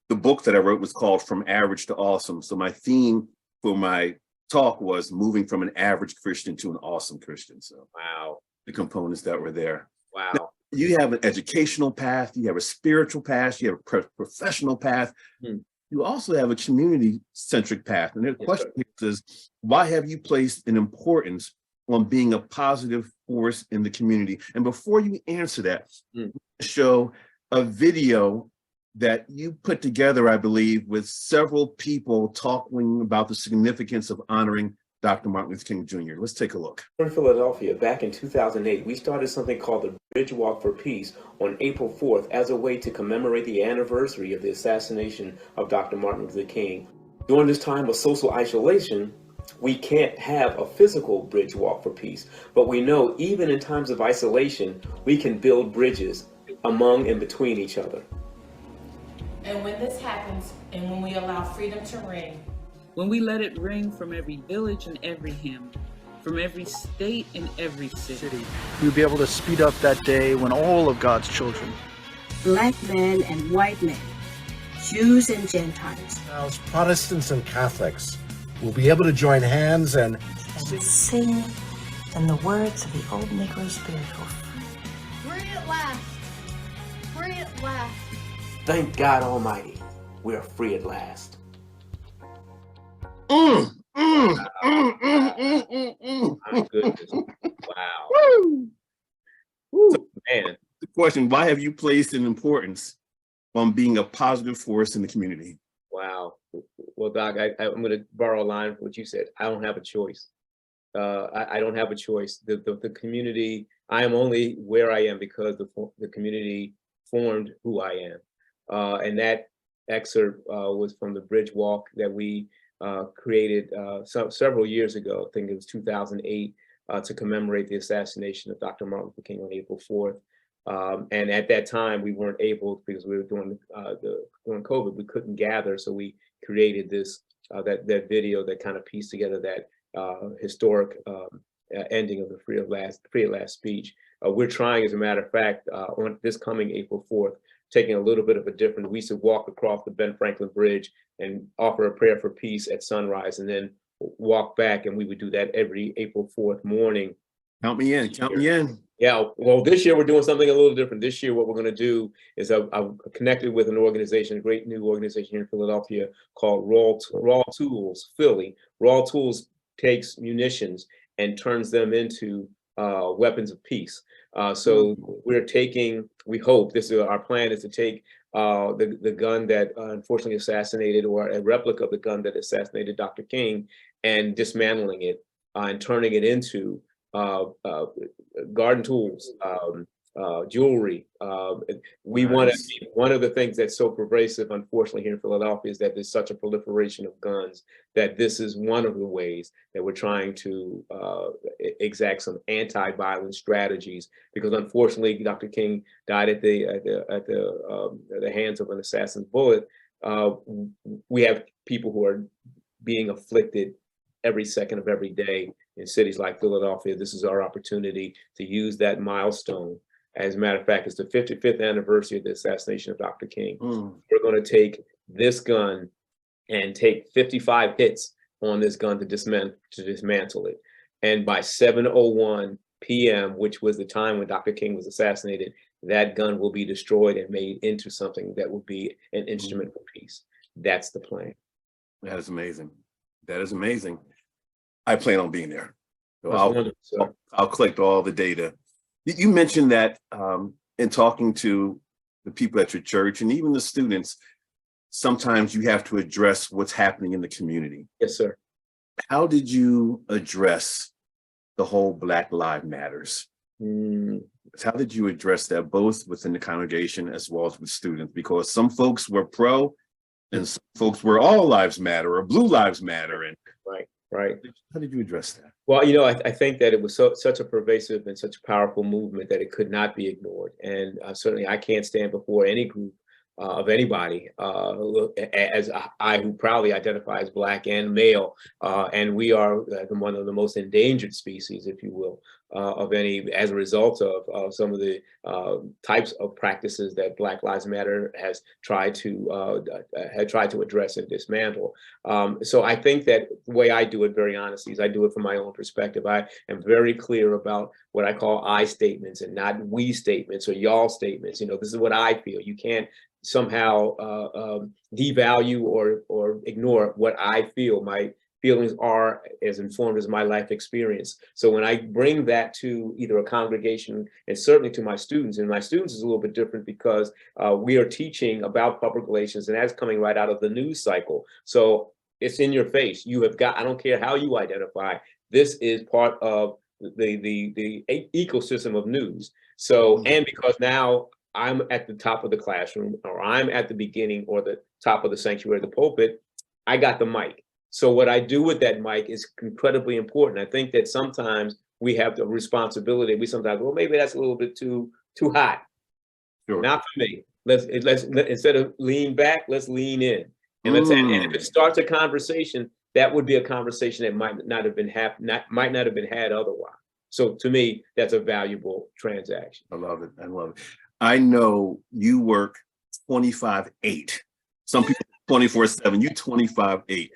The book that I wrote was called From Average to Awesome. So my theme for my talk was moving from an average Christian to an awesome Christian. So wow, the components that were there. Wow. Now, you have an educational path, you have a spiritual path, you have a professional path. You also have a community-centric path. And the question is, why have you placed an importance on being a positive force in the community? And before you answer that, show a video that you put together, I believe, with several people talking about the significance of honoring Dr. Martin Luther King Jr.? Let's take a look. In Philadelphia, back in 2008, we started something called the Bridge Walk for Peace on April 4th as a way to commemorate the anniversary of the assassination of Dr. Martin Luther King. During this time of social isolation, we can't have a physical bridge walk for peace, but we know even in times of isolation, we can build bridges among and between each other. And when this happens, and when we allow freedom to ring, when we let it ring from every village and every hamlet, from every state and every city, we'll be able to speed up that day when all of God's children, Black men and white men, Jews and Gentiles, Protestants and Catholics, will be able to join hands and sing in the words of the old Negro spiritual. Free at last. Free at last. Thank God Almighty, we're free at last. My goodness. Wow. Woo. So, man. The question, why have you placed an importance on being a positive force in the community? Wow. Well, Doc, I'm going to borrow a line from what you said. I don't have a choice. I don't have a choice. The community, I am only where I am because the community formed who I am. And that excerpt was from the Bridge Walk that we created several years ago. I think it was 2008, to commemorate the assassination of Dr. Martin Luther King on April 4th. And at that time, we weren't able, because we were during COVID, we couldn't gather. So we created this that video that kind of pieced together that historic ending of the free at last speech. We're trying, as a matter of fact, on this coming April 4th, taking a little bit of a different, we used to walk across the Ben Franklin Bridge and offer a prayer for peace at sunrise, and then walk back, and we would do that every April 4th morning. Count me in, count me in. Yeah, well, this year we're doing something a little different. This year, what we're going to do is I've connected with an organization, a great new organization here in Philadelphia called Raw Tools Philly. Raw Tools takes munitions and turns them into weapons of peace. So we're taking, we hope, our plan is to take the gun that unfortunately assassinated, or a replica of the gun that assassinated Dr. King, and dismantling it and turning it into garden tools, jewelry. We want to, one of the things that's so pervasive, unfortunately, here in Philadelphia is that there's such a proliferation of guns, that this is one of the ways that we're trying to exact some anti-violence strategies, because unfortunately, Dr. King died at the hands of an assassin's bullet. We have people who are being afflicted every second of every day in cities like Philadelphia. This is our opportunity to use that milestone. As a matter of fact, it's the 55th anniversary of the assassination of Dr. King. We're going to take this gun and take 55 hits on this gun to dismantle it. And by 7:01 p.m., which was the time when Dr. King was assassinated, that gun will be destroyed and made into something that will be an instrument for peace. That's the plan. That is amazing. That is amazing. I plan on being there. So I'll collect all the data. You mentioned that in talking to the people at your church and even the students, sometimes you have to address what's happening in the community. Yes, sir. How did you address the whole Black Lives Matters? How did you address that, both within the congregation as well as with students? Because some folks were pro and some folks were all lives matter or blue lives matter. And Right. How did you address that? Well, I think that it was such a pervasive and such a powerful movement that it could not be ignored. And certainly I can't stand before any group of anybody, as I who proudly identify as Black and male, and we are one of the most endangered species, if you will, as a result of some of the types of practices that Black Lives Matter has tried to address and dismantle. So I think that the way I do it, very honestly, is I do it from my own perspective. I am very clear about what I call I statements and not we statements or y'all statements. This is what I feel. You can't somehow devalue or ignore what I feel. My feelings are as informed as my life experience. So when I bring that to either a congregation and certainly to my students, and my students is a little bit different because we are teaching about public relations, and that's coming right out of the news cycle. So it's in your face. You have got, I don't care how you identify, this is part of the ecosystem of news. So, and because now I'm at the top of the classroom, or I'm at the beginning or the top of the sanctuary, the pulpit, I got the mic. So what I do with that mic is incredibly important. I think that sometimes we have the responsibility. We sometimes, well, maybe that's a little bit too hot. Sure. Not for me. Let's instead of lean back, let's lean in. And let's and if it starts a conversation, that would be a conversation that might not have been had otherwise. So to me, that's a valuable transaction. I love it. I love it. I know you work 25/8. Some people 24/7. You 25/8.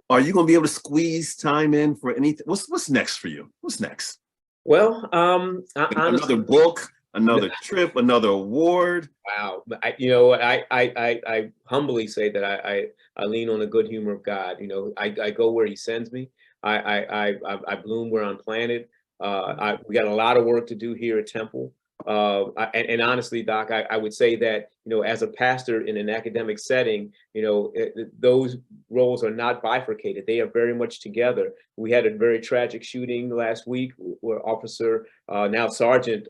Are you going to be able to squeeze time in for anything? What's next for you? What's next? Well, another book, another trip, another award. Wow. I humbly say that I lean on the good humor of God. I go where he sends me. I bloom where I'm planted. We got a lot of work to do here at Temple. And honestly, Doc, I would say that, as a pastor in an academic setting, those roles are not bifurcated. They are very much together. We had a very tragic shooting last week where Officer, now Sergeant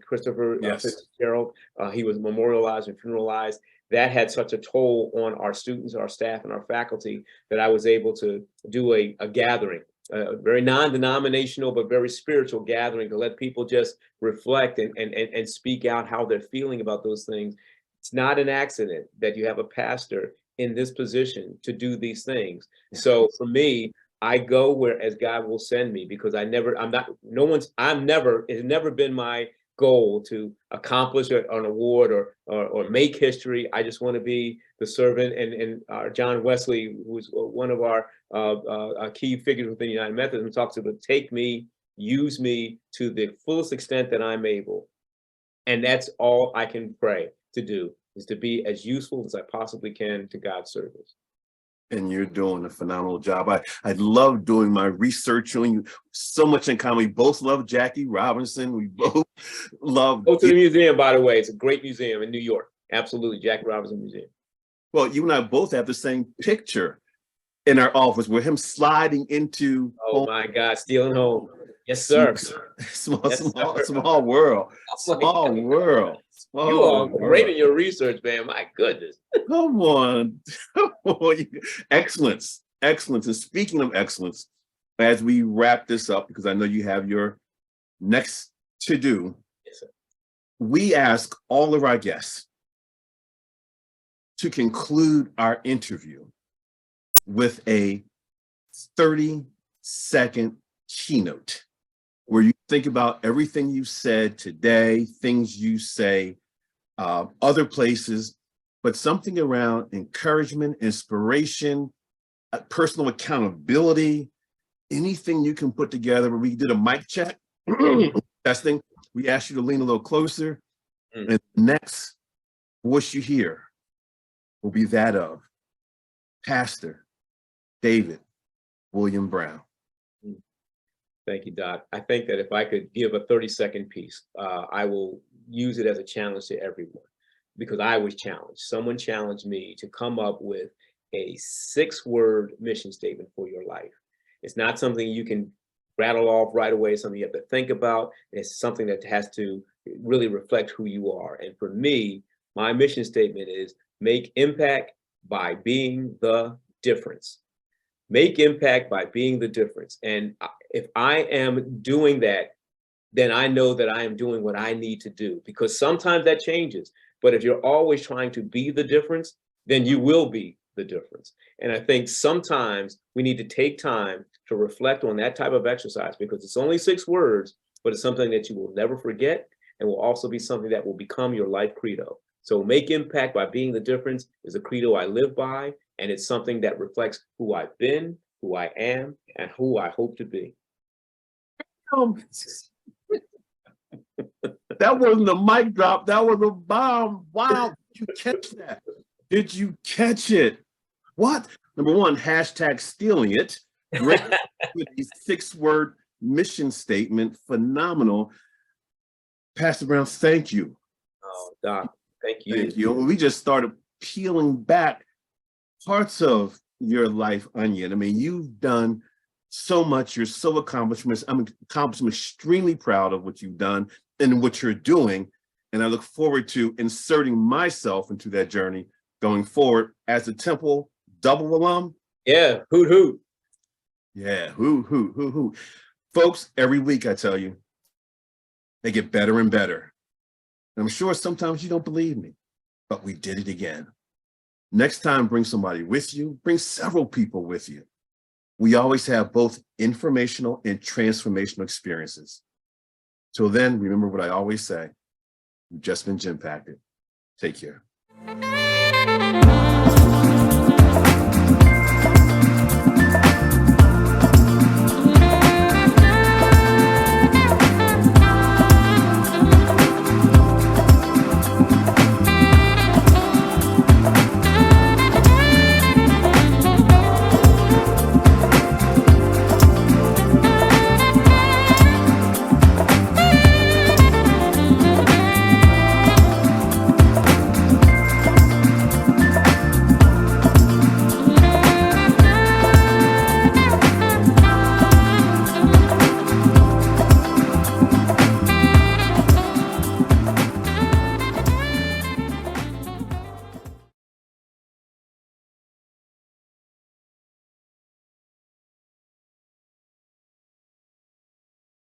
Christopher Fitzgerald, he was memorialized and funeralized. That had such a toll on our students, our staff, and our faculty that I was able to do a gathering. A very non-denominational but very spiritual gathering to let people just reflect and speak out how they're feeling about those things. It's not an accident that you have a pastor in this position to do these things. So for me, I go where as God will send me, because it's never been my goal to accomplish an award or make history. I just want to be the servant. And John Wesley, who's one of our key figures within United Methodism, talks about take me, use me to the fullest extent that I'm able. And that's all I can pray to do, is to be as useful as I possibly can to God's service. And you're doing a phenomenal job. I love doing my research on you. So much in common. We both love Jackie Robinson. We both love. Go to the museum, by the way. It's a great museum in New York. Absolutely, Jackie Robinson Museum. Well, you and I both have the same picture in our office with him sliding into. Oh my God, stealing home. Yes, sir. Small world. Small world. You are great in your research, man. My goodness. Come on. Excellence. Excellence. And speaking of excellence, as we wrap this up, because I know you have your next to do, yes, sir. We ask all of our guests to conclude our interview with a 30-second keynote where you think about everything you said today, things you say other places, but something around encouragement, inspiration, personal accountability, anything you can put together. Where we did a mic check, testing. We asked you to lean a little closer, and the next voice you hear will be that of Pastor David William Brown. Thank you, Doc. I think that if I could give a 30-second piece, I will use it as a challenge to everyone, because I was challenged. Someone challenged me to come up with a 6-word mission statement for your life. It's not something you can rattle off right away. It's something you have to think about. It's something that has to really reflect who you are. And for me, my mission statement is make impact by being the difference. Make impact by being the difference. And if I am doing that, then I know that I am doing what I need to do, because sometimes that changes. But if you're always trying to be the difference, then you will be the difference. And I think sometimes we need to take time to reflect on that type of exercise, because it's only 6 words, but it's something that you will never forget, and will also be something that will become your life credo. So make impact by being the difference is a credo I live by, and it's something that reflects who I've been, who I am, and who I hope to be. That wasn't a mic drop. That was a bomb. Wow. Did you catch that? Did you catch it? What? Number one, hashtag stealing it. Great with a 6-word mission statement. Phenomenal. Pastor Brown, thank you. Oh, Doc, thank you. Thank you. We just started peeling back parts of your life, Onion. I mean, you've done so much. You're so accomplished. I'm extremely proud of what you've done and what you're doing. And I look forward to inserting myself into that journey going forward as a Temple double alum. Yeah, hoot hoot. Yeah, hoo. Folks, every week I tell you, they get better and better. And I'm sure sometimes you don't believe me, but we did it again. Next time, bring somebody with you, bring several people with you. We always have both informational and transformational experiences. Till then, remember what I always say, you've just been Jim Packard. Take care.